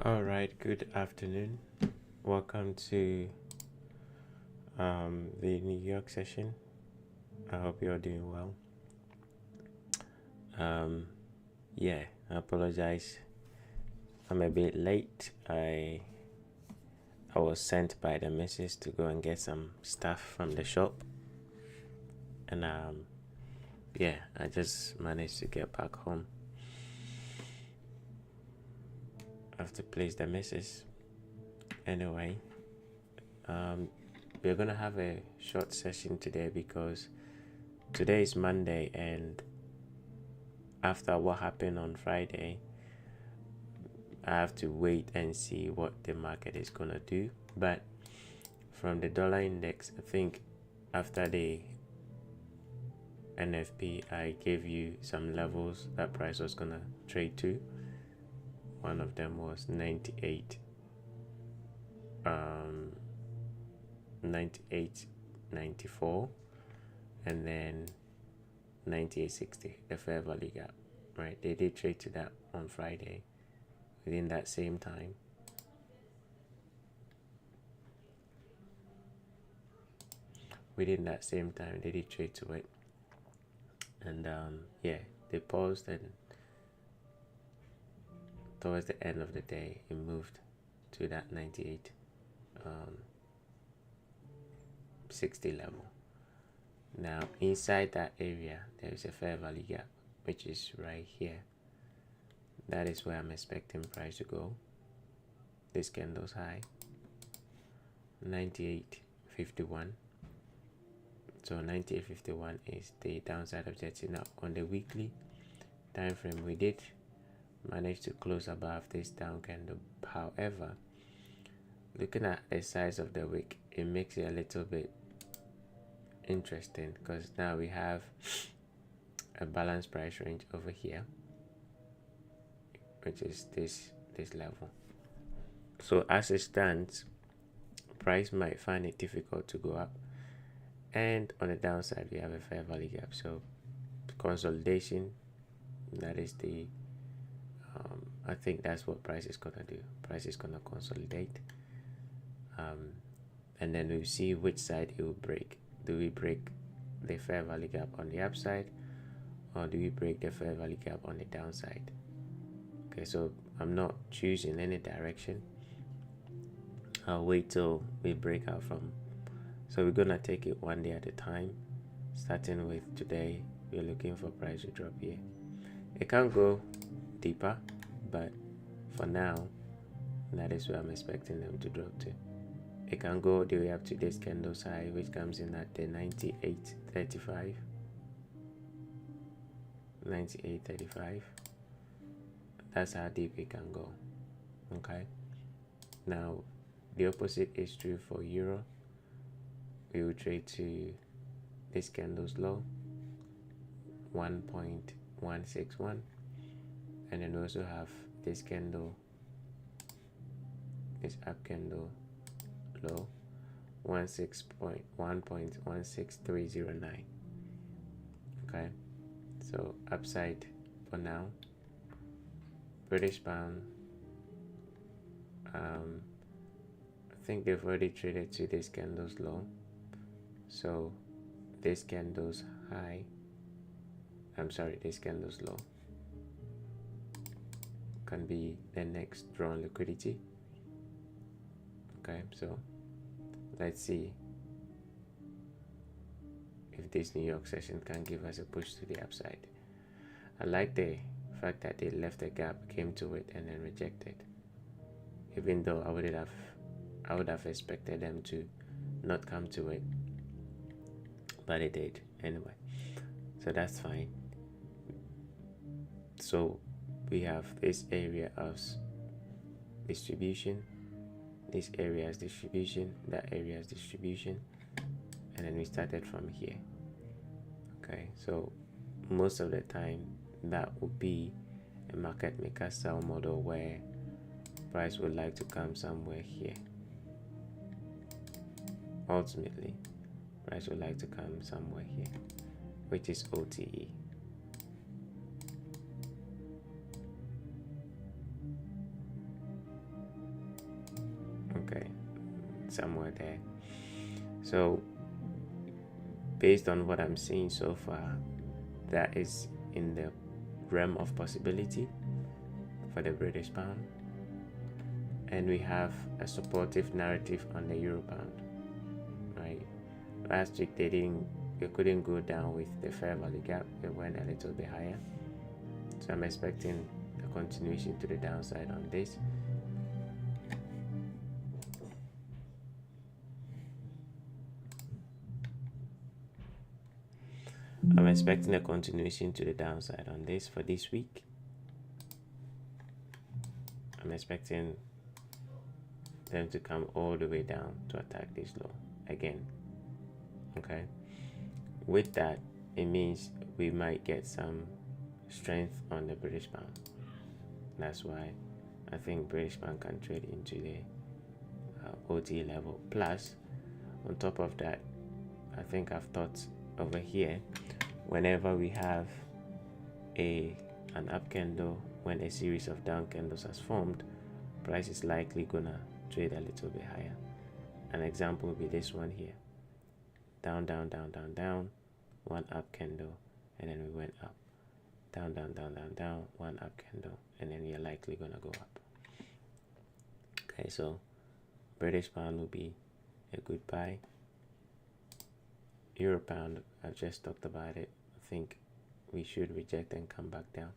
All right, good afternoon. Welcome to the New York session. I hope you're doing well. Yeah, I apologize. I'm a bit late. I was sent by the missus to go and get some stuff from the shop, and yeah, I just managed to get back home. I have to place the missus. Anyway, we're gonna have a short session today because today is Monday, and after what happened on Friday, I have to wait and see what the market is gonna do. But from the dollar index, I think after the NFP, I gave you some levels that price was gonna trade to. One of them was 98, 94, and then 98.60, the fair value gap. Right, they did trade to that on Friday. Within that same time, they did trade to it, and yeah, they paused, and towards the end of the day it moved to that 98 60 level. Now inside that area there is a fair value gap, which is right here. That is where I'm expecting price to go. This candle's high, 98.51. So 98.51 is the downside objective. Now on the weekly time frame, we did manage to close above this down candle. However, looking at the size of the wick, it makes it a little bit interesting because now we have a balanced price range over here, which is this level. So as it stands, price might find it difficult to go up, and on the downside we have a fair value gap. So consolidation, that is the I think that's what price is gonna do. Price is gonna consolidate, and then we'll see which side it will break. Do we break the fair value gap on the upside, or do we break the fair value gap on the downside? Okay, so I'm not choosing any direction. I'll wait till we break out from. So we're gonna take it one day at a time. Starting with today, we're looking for price to drop here. It can't go deeper, but for now, that is where I'm expecting them to drop to. It can go all the way up to this candle's high, which comes in at the 98.35. 98.35. That's how deep it can go. Okay. Now, the opposite is true for euro. We will trade to this candle's low, 1.161, and then we also have this candle, this up candle low, 1.16309. Okay, so upside for now. British pound, I think they've already traded to this candle's low, so this candle's high, this candle's low can be the next drawn liquidity. Okay, so let's see if this New York session can give us a push to the upside. I like the fact that they left a gap, came to it, and then rejected. Even though I would have expected them to not come to it, but it did anyway. So that's fine. So we have this area of distribution, this area is distribution, that area is distribution, and then we started from here. Okay, so most of the time that would be a market maker sell model where price would like to come somewhere here. Ultimately, price would like to come somewhere here, which is OTE. somewhere there. So based on what I'm seeing so far, that is in the realm of possibility for the British pound. And we have a supportive narrative on the euro pound, right? Last week they couldn't go down with the fair value gap. It went a little bit higher, so I'm expecting a continuation to the downside on this. I'm expecting a continuation to the downside on this for this week. I'm expecting them to come all the way down to attack this low again. Okay, with that, it means we might get some strength on the British pound. That's why I think British pound can trade into the OT level. Plus, on top of that, I think I've thought over here, whenever we have an up candle, when a series of down candles has formed, price is likely gonna trade a little bit higher. An example would be this one here. Down, down, down, down, down, one up candle, and then we went up. Down, down, down, down, down, one up candle, and then we are likely gonna go up. Okay, so British pound will be a good buy. Euro pound, I've just talked about it. I think we should reject and come back down.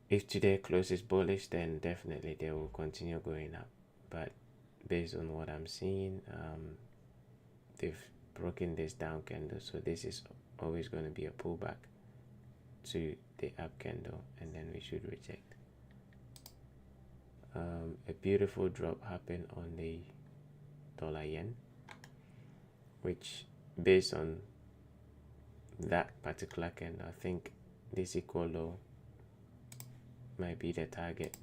If today closes bullish, then definitely they will continue going up. But based on what I'm seeing, they've broken this down candle, so this is always going to be a pullback to the up candle, and then we should reject. A beautiful drop happened on the dollar yen, which based on that particular candle, I think this equal low might be the target.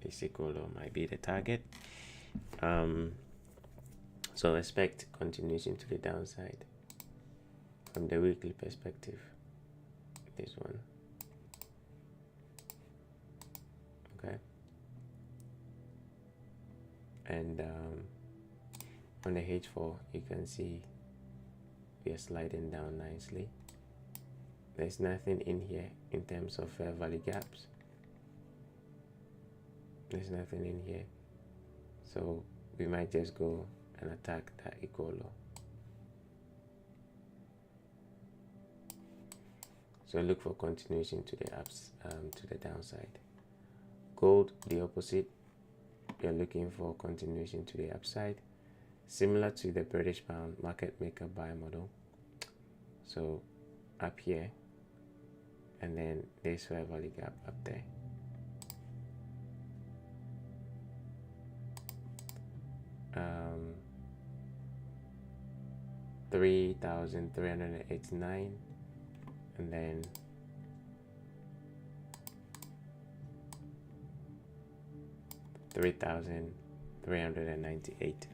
This equal low might be the target. So expect continuation to the downside from the weekly perspective. This one. Okay. And on the H4, you can see we are sliding down nicely. There's nothing in here in terms of fair value gaps. There's nothing in here, so we might just go and attack that equal low. So look for continuation to the ups, to the downside. Gold, the opposite. You're looking for continuation to the upside, similar to the British pound market maker buy model. So up here, and then this fair value gap up there. Um, 3,389, and then 3,398.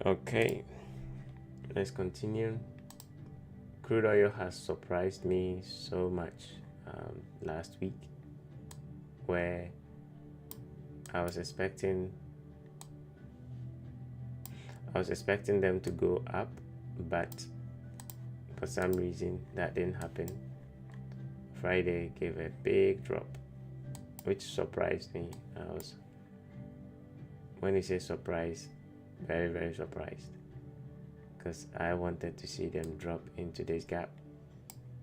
Okay, let's continue. Crude oil has surprised me so much last week, where I was expecting them to go up, but for some reason that didn't happen. Friday gave a big drop, which surprised me. When you say surprise, very, very surprised, because I wanted to see them drop into this gap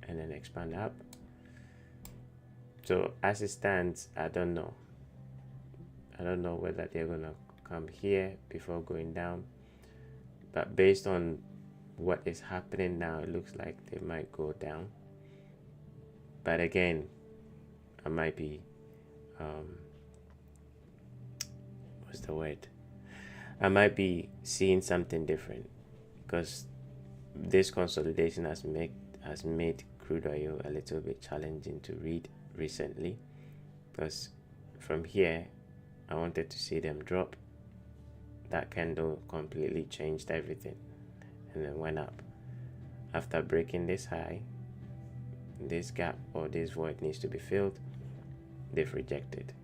and then expand up. So as it stands, I don't know whether they're gonna come here before going down, but based on what is happening now, it looks like they might go down. But again, I might be what's the word, I might be seeing something different, because this consolidation has made crude oil a little bit challenging to read recently, because from here I wanted to see them drop. That candle completely changed everything and then went up. After breaking this high, this gap or this void needs to be filled. They've rejected.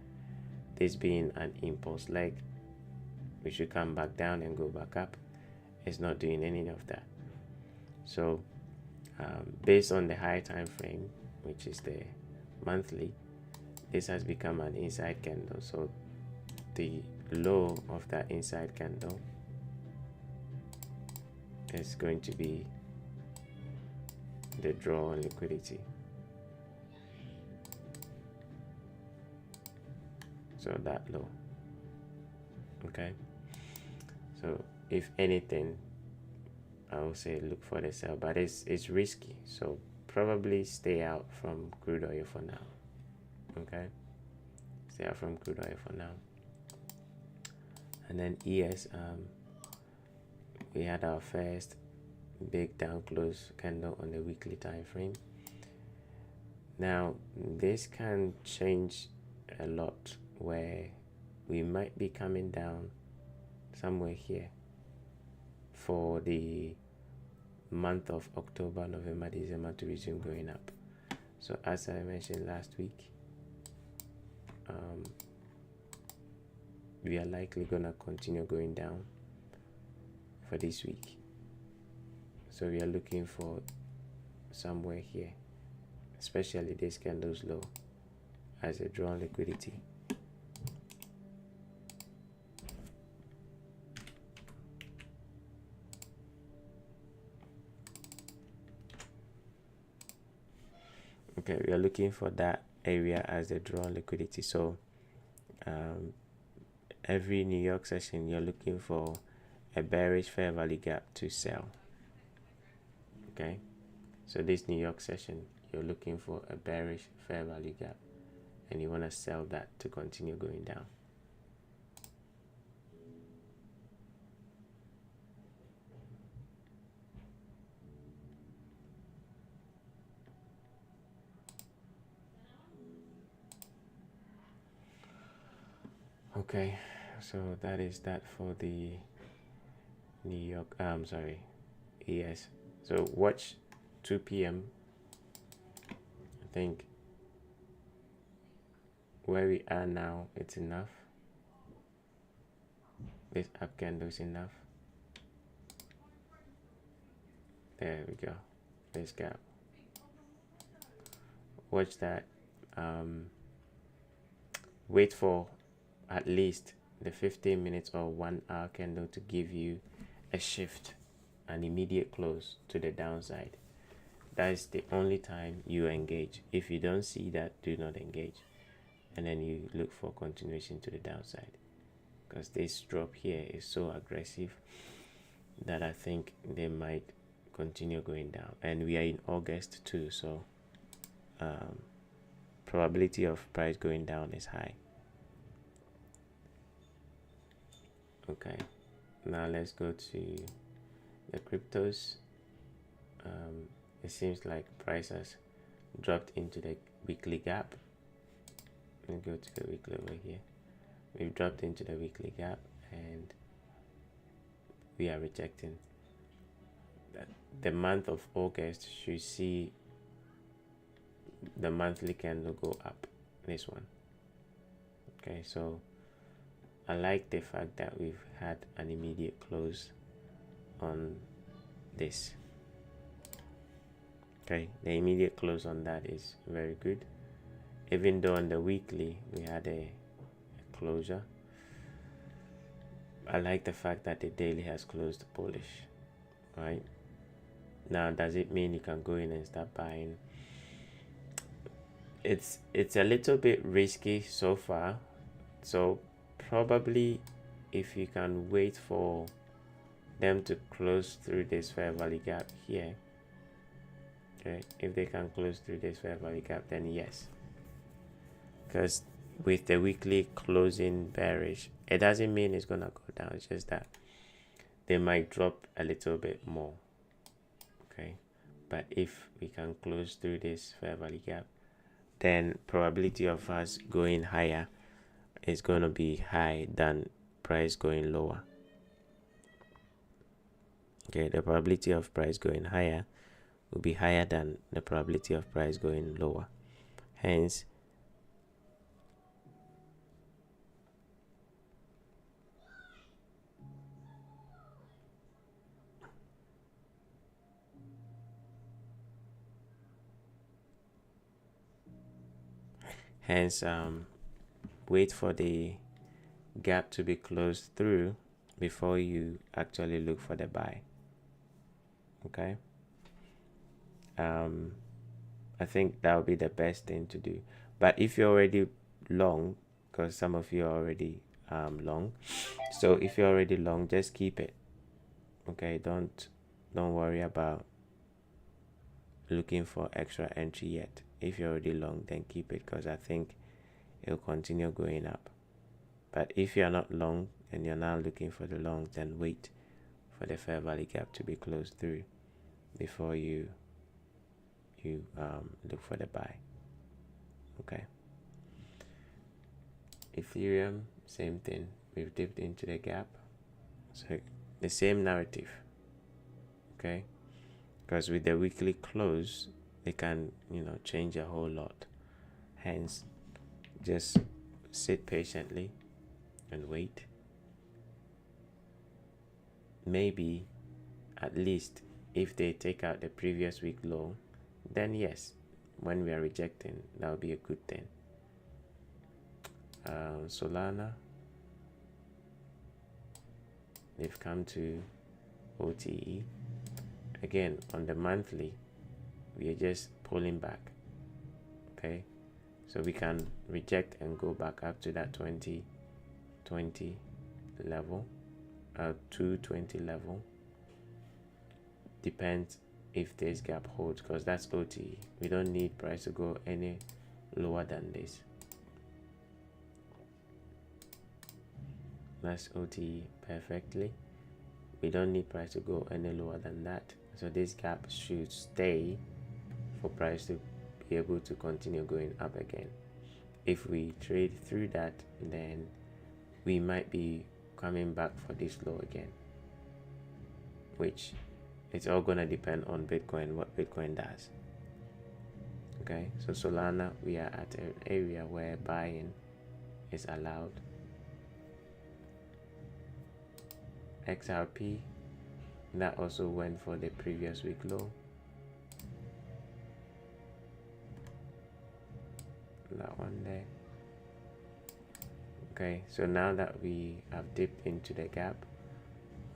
This being an impulse leg, we should come back down and go back up. It's not doing any of that. So based on the high time frame, which is the monthly, this has become an inside candle. So the low of that inside candle is going to be the draw on liquidity. So that low. Okay, so if anything, I will say look for the sell, but it's risky, so probably stay out from crude oil for now. Okay, stay out from crude oil for now. And then ES, we had our first big down close candle on the weekly time frame. Now this can change a lot, where we might be coming down somewhere here for the month of October, November, December to resume going up. So as I mentioned last week, we are likely gonna continue going down for this week. So we are looking for somewhere here, especially this candle's low, as a drawn liquidity. Okay, we are looking for that area as a drawn liquidity. So every New York session, you're looking for a bearish fair value gap to sell. Okay, so this New York session, you're looking for a bearish fair value gap, and you want to sell that to continue going down. Okay, so that is that for the New York, ES. So watch 2 p.m. I think where we are now, it's enough. This up candle is enough. There we go. This gap. Watch that. Wait for at least the 15 minutes or 1 hour candle to give you a shift, an immediate close to the downside. That is the only time you engage. If you don't see that, do not engage, and then you look for continuation to the downside, because this drop here is so aggressive that I think they might continue going down. And we are in August too, so probability of price going down is high. Okay, now let's go to the cryptos. It seems like price has dropped into the weekly gap. Let me go to the weekly over here. We've dropped into the weekly gap and we are rejecting that. The month of August should see the monthly candle go up, this one. Okay, so I like the fact that we've had an immediate close on this. Okay, the immediate close on that is very good. Even though on the weekly we had a closure, I like the fact that the daily has closed bullish. Right now, does it mean you can go in and start buying? It's a little bit risky so far, so probably if you can wait for them to close through this fair value gap here, okay, if they can close through this fair value gap, then yes, because with the weekly closing bearish, it doesn't mean it's gonna go down. It's just that they might drop a little bit more. Okay, but if we can close through this fair value gap, then probability of us going higher is going to be high than price going lower. Okay, the probability of price going higher will be higher than the probability of price going lower. Hence, wait for the gap to be closed through before you actually look for the buy. Okay, I think that would be the best thing to do. But if you're already long, because some of you are already long, so if you're already long, just keep it. Okay, don't worry about looking for extra entry yet. If you're already long, then keep it, because I think it'll continue going up. But if you're not long and you're now looking for the long, then wait for the fair value gap to be closed through before you look for the buy. Okay, Ethereum, same thing. We've dipped into the gap, so the same narrative. Okay, because with the weekly close, they can change a whole lot. Hence, just sit patiently and wait. Maybe at least if they take out the previous week low, then yes, when we are rejecting, that would be a good thing. Solana, they've come to OTE again. On the monthly, we are just pulling back. Okay, so we can reject and go back up to that 2020 level, 220 level. Depends if this gap holds, because that's OTE. We don't need price to go any lower than this. That's OTE perfectly. We don't need price to go any lower than that. So this gap should stay for price to be able to continue going up again. If we trade through that, then we might be coming back for this low again, which it's all gonna depend on Bitcoin, what Bitcoin does. Okay, so Solana, we are at an area where buying is allowed. XRP, that also went for the previous week low. That one there. Okay, so now that we have dipped into the gap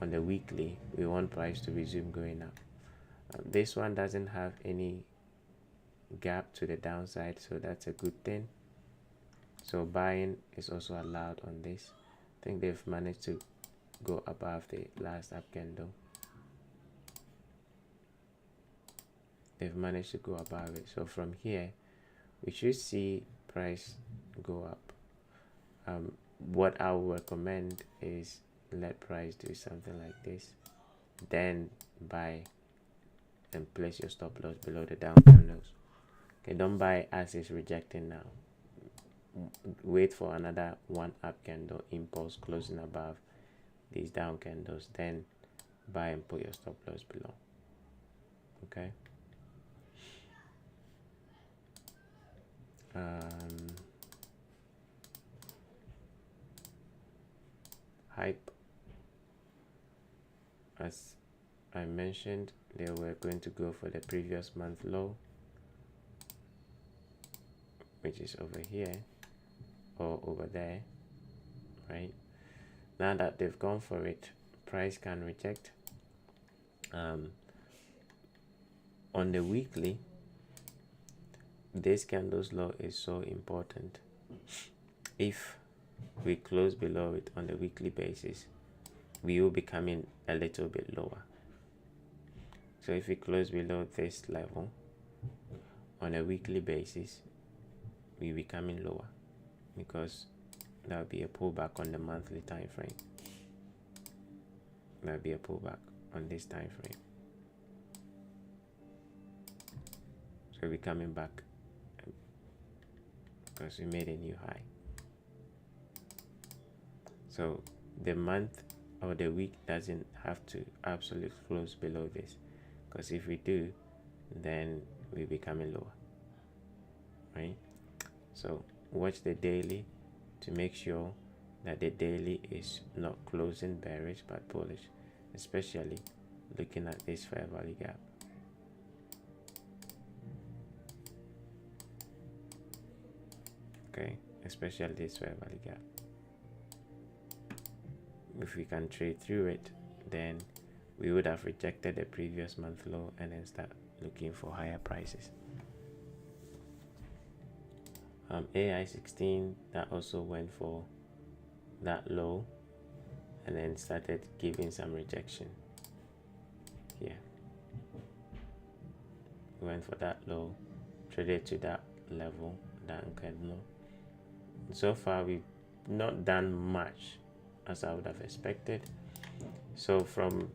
on the weekly, we want price to resume going up. This one doesn't have any gap to the downside, so that's a good thing. So buying is also allowed on this. I think they've managed to go above the last up candle. They've managed to go above it, so from here we should see price go up. What I would recommend is let price do something like this, then buy and place your stop loss below the down candles. Okay, don't buy as it's rejecting now. Wait for another one up candle impulse closing above these down candles, then buy and put your stop loss below. Okay, hype, as I mentioned, they were going to go for the previous month low, which is over here or over there. Right now that they've gone for it, price can reject. On the weekly, this candle's low is so important. If we close below it on the weekly basis, we will be coming a little bit lower. So if we close below this level on a weekly basis, we will be coming lower. because that would be a pullback on the monthly time frame. That would be a pullback on this time frame. So we're coming back because we made a new high. So the month or the week doesn't have to absolutely close below this, because if we do, then we'll be coming lower, right? So watch the daily to make sure that the daily is not closing bearish but bullish, especially looking at this fair value gap. Okay, especially this fair value gap. If we can trade through it, then we would have rejected the previous month low and then start looking for higher prices. AI 16, that also went for that low and then started giving some rejection here. Went for that low, traded to that level, that candle. So far we've not done much as I would have expected. So from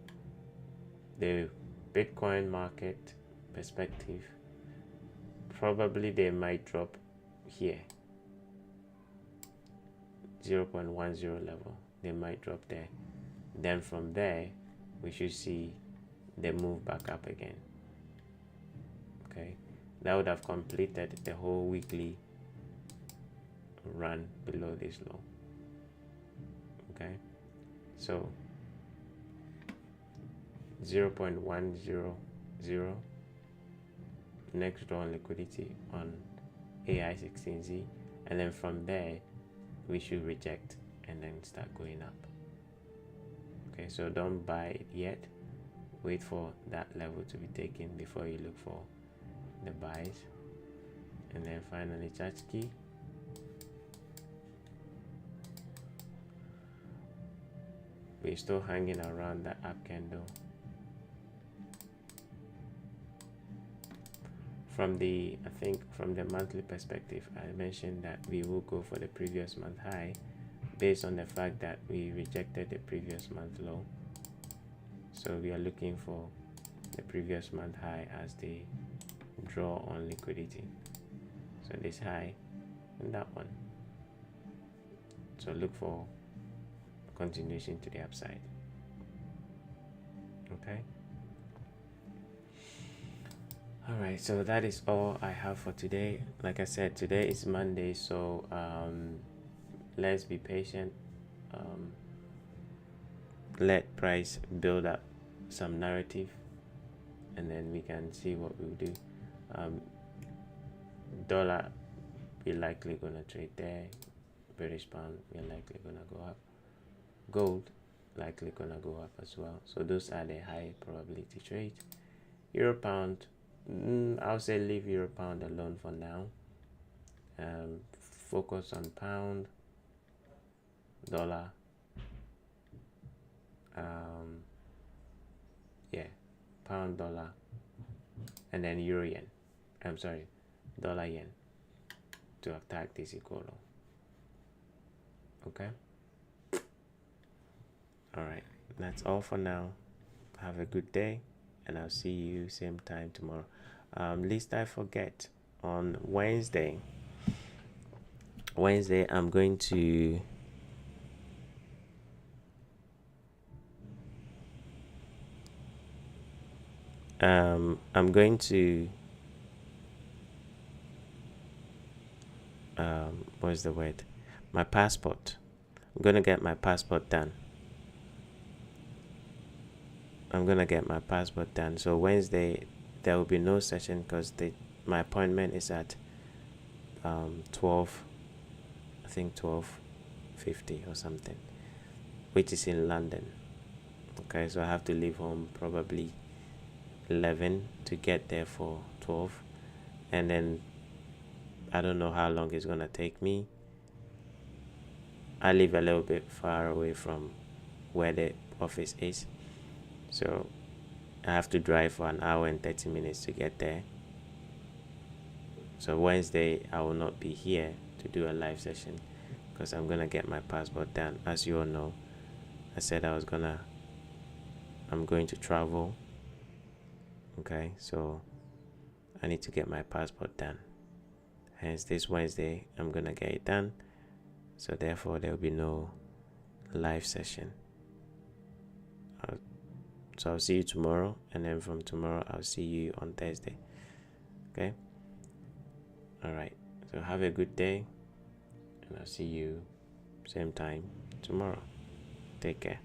the Bitcoin market perspective, probably they might drop here, 0.10 level. They might drop there. Then from there we should see the move back up again. Okay, that would have completed the whole weekly run below this low. Okay, so 0.100 next draw on liquidity on AI 16Z, and then from there we should reject and then start going up. Okay, so don't buy it yet, wait for that level to be taken before you look for the buys. And then finally Chachki, we're still hanging around that up candle. From the, I think from the monthly perspective, I mentioned that we will go for the previous month high based on the fact that we rejected the previous month low. So we are looking for the previous month high as the draw on liquidity. So this high and that one. So look for continuation to the upside. Okay. All right, so that is all I have for today. Like I said, today is Monday, so let's be patient. Let price build up some narrative, and then we can see what we'll do. Dollar, we're likely gonna trade there. British pound, we're likely gonna go up. Gold, likely gonna go up as well. So those are the high probability trades. Euro pound, I'll say leave Euro pound alone for now. Focus on pound, dollar, yeah, pound, dollar, and then euro yen. I'm sorry, dollar yen to attack this equal. Okay. All right, that's all for now. Have a good day, and I'll see you same time tomorrow. Lest I forget, on Wednesday I'm going to what's the word? My passport. I'm gonna get my passport done. So Wednesday there will be no session because my appointment is at 12, I think 12:50 or something, which is in London. Okay, so I have to leave home probably 11 to get there for 12, and then I don't know how long it's gonna take me. I live a little bit far away from where the office is, so I have to drive for an hour and 30 minutes to get there. So Wednesday I will not be here, to do a live session because I'm gonna get my passport done. As you all know, I said I'm going to travel. Okay, so I need to get my passport done. Hence this Wednesday I'm gonna get it done. So therefore there will be no live session. So I'll see you tomorrow, and then from tomorrow I'll see you on Thursday. Okay? Alright. So have a good day, and I'll see you same time tomorrow. Take care.